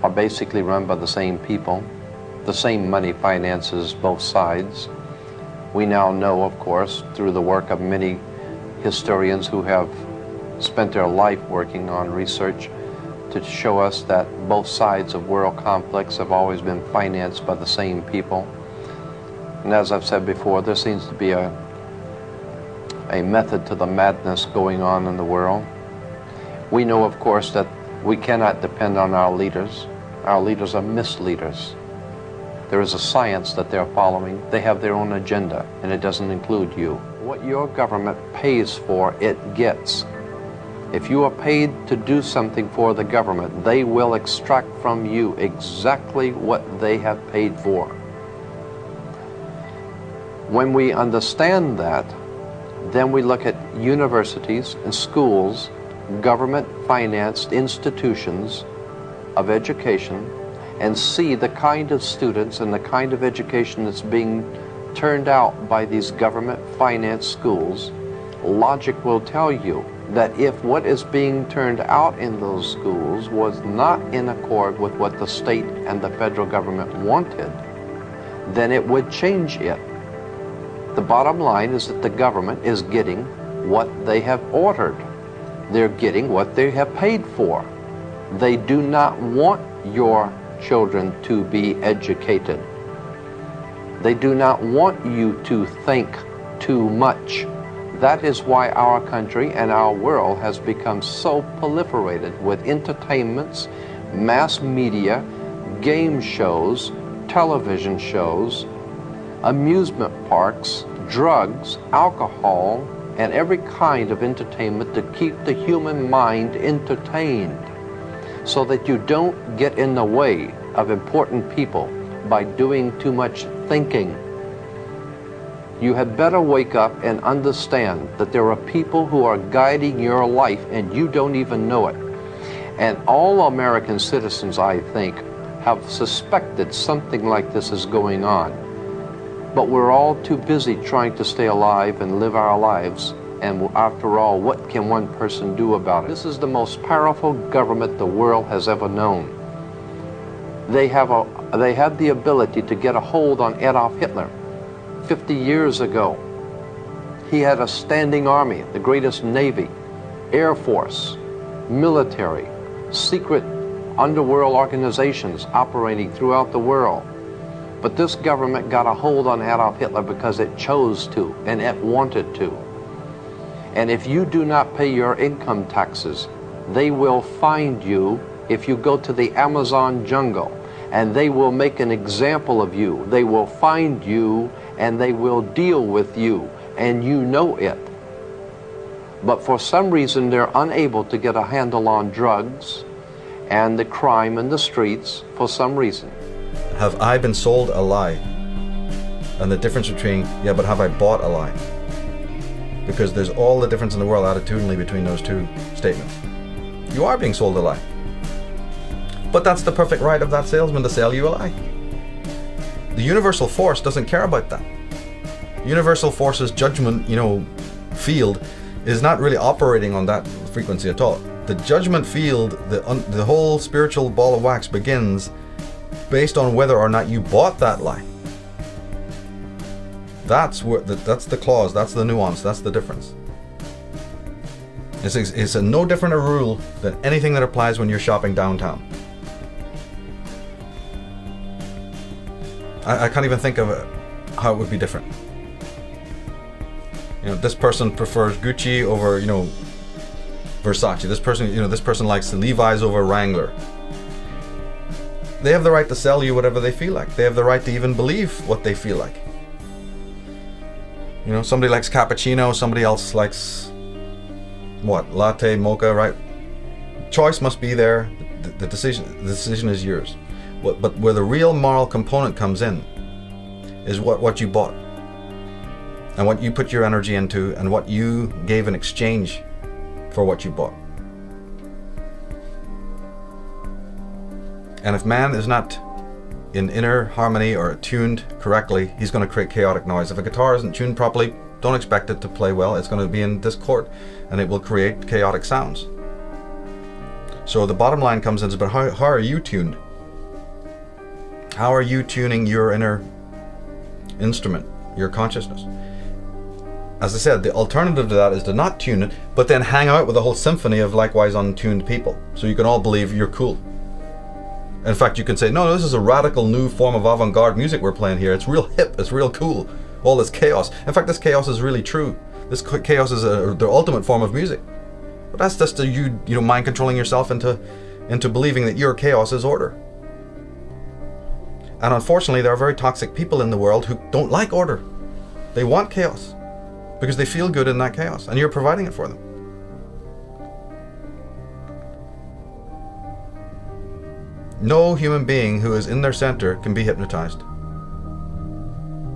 are basically run by the same people. The same money finances both sides. We now know, of course, through the work of many historians who have spent their life working on research to show us that both sides of world conflicts have always been financed by the same people. And as I've said before, there seems to be a method to the madness going on in the world. We know, of course, that we cannot depend on our leaders. Our leaders are misleaders. There is a science that they're following. They have their own agenda, and it doesn't include you. What your government pays for, it gets. If you are paid to do something for the government, they will extract from you exactly what they have paid for. When we understand that, then we look at universities and schools, government-financed institutions of education, and see the kind of students and the kind of education that's being turned out by these government-financed schools. Logic will tell you that if what is being turned out in those schools was not in accord with what the state and the federal government wanted, then it would change it. The bottom line is that the government is getting what they have ordered. They're getting what they have paid for. They do not want your children to be educated. They do not want you to think too much. That is why our country and our world has become so proliferated with entertainments, mass media, game shows, television shows, amusement parks, drugs, alcohol, and every kind of entertainment to keep the human mind entertained, so that you don't get in the way of important people by doing too much thinking. You had better wake up and understand that there are people who are guiding your life and you don't even know it. And all American citizens, I think, have suspected something like this is going on. But we're all too busy trying to stay alive and live our lives. And after all, what can one person do about it? This is the most powerful government the world has ever known. They had the ability to get a hold on Adolf Hitler 50 years ago. He had a standing army, the greatest navy, air force, military, secret underworld organizations operating throughout the world. But this government got a hold on Adolf Hitler because it chose to and it wanted to. And if you do not pay your income taxes, they will find you if you go to the Amazon jungle, and they will make an example of you. They will find you and they will deal with you, and you know it. But for some reason they're unable to get a handle on drugs and the crime in the streets for some reason. Have I been sold a lie? And the difference between, yeah, but have I bought a lie? Because there's all the difference in the world attitudinally between those two statements. You are being sold a lie. But that's the perfect right of that salesman to sell you a lie. The universal force doesn't care about that. Universal force's judgment, field is not really operating on that frequency at all. The judgment field, the whole spiritual ball of wax begins based on whether or not you bought that lie. That's the clause, that's the nuance, that's the difference. It's a no different a rule than anything that applies when you're shopping downtown. I can't even think of how it would be different. This person prefers Gucci over, Versace. This person likes the Levi's over Wrangler. They have the right to sell you whatever they feel like. They have the right to even believe what they feel like. Somebody likes cappuccino, somebody else likes latte, mocha, right? Choice must be there. The decision is yours. But where the real moral component comes in is what you bought and what you put your energy into and what you gave in exchange for what you bought. And if man is not in inner harmony or tuned correctly, he's going to create chaotic noise. If a guitar isn't tuned properly, don't expect it to play well. It's going to be in discord and it will create chaotic sounds. So the bottom line comes in is about how are you tuned? How are you tuning your inner instrument, your consciousness? As I said, the alternative to that is to not tune it, but then hang out with a whole symphony of likewise untuned people, so you can all believe you're cool. In fact, you can say, no, this is a radical new form of avant-garde music we're playing here. It's real hip, it's real cool. All this chaos. In fact, this chaos is really true. This chaos is the ultimate form of music. But that's just you know, mind controlling yourself into believing that your chaos is order. And unfortunately, there are very toxic people in the world who don't like order. They want chaos because they feel good in that chaos, and you're providing it for them. No human being who is in their center can be hypnotized.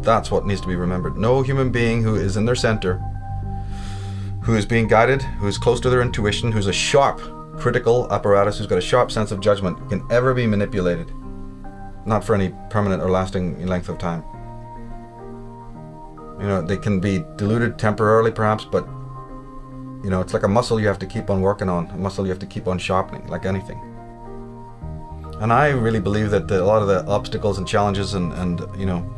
That's what needs to be remembered. No human being who is in their center, who is being guided, who is close to their intuition, who's a sharp critical apparatus, who's got a sharp sense of judgment, can ever be manipulated. Not for any permanent or lasting length of time. You know, they can be diluted temporarily perhaps, but you know, it's like a muscle you have to keep on working on, a muscle you have to keep on sharpening, like anything. And I really believe that a lot of the obstacles and challenges and you know,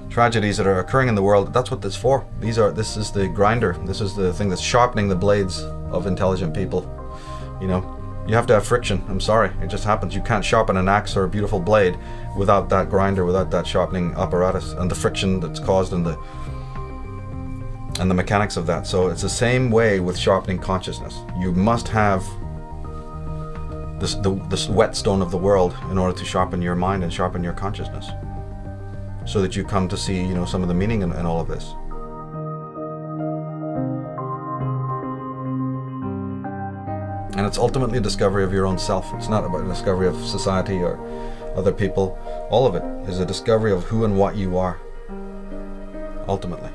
tragedies that are occurring in the world, that's what this is for. This is the grinder. This is the thing that's sharpening the blades of intelligent people. You know, you have to have friction. I'm sorry, it just happens. You can't sharpen an axe or a beautiful blade without that grinder, without that sharpening apparatus and the friction that's caused and the mechanics of that. So it's the same way with sharpening consciousness. You must have this whetstone of the world in order to sharpen your mind and sharpen your consciousness, so that you come to see, you know, some of the meaning in all of this. And it's ultimately a discovery of your own self. It's not about a discovery of society or other people. All of it is a discovery of who and what you are, ultimately.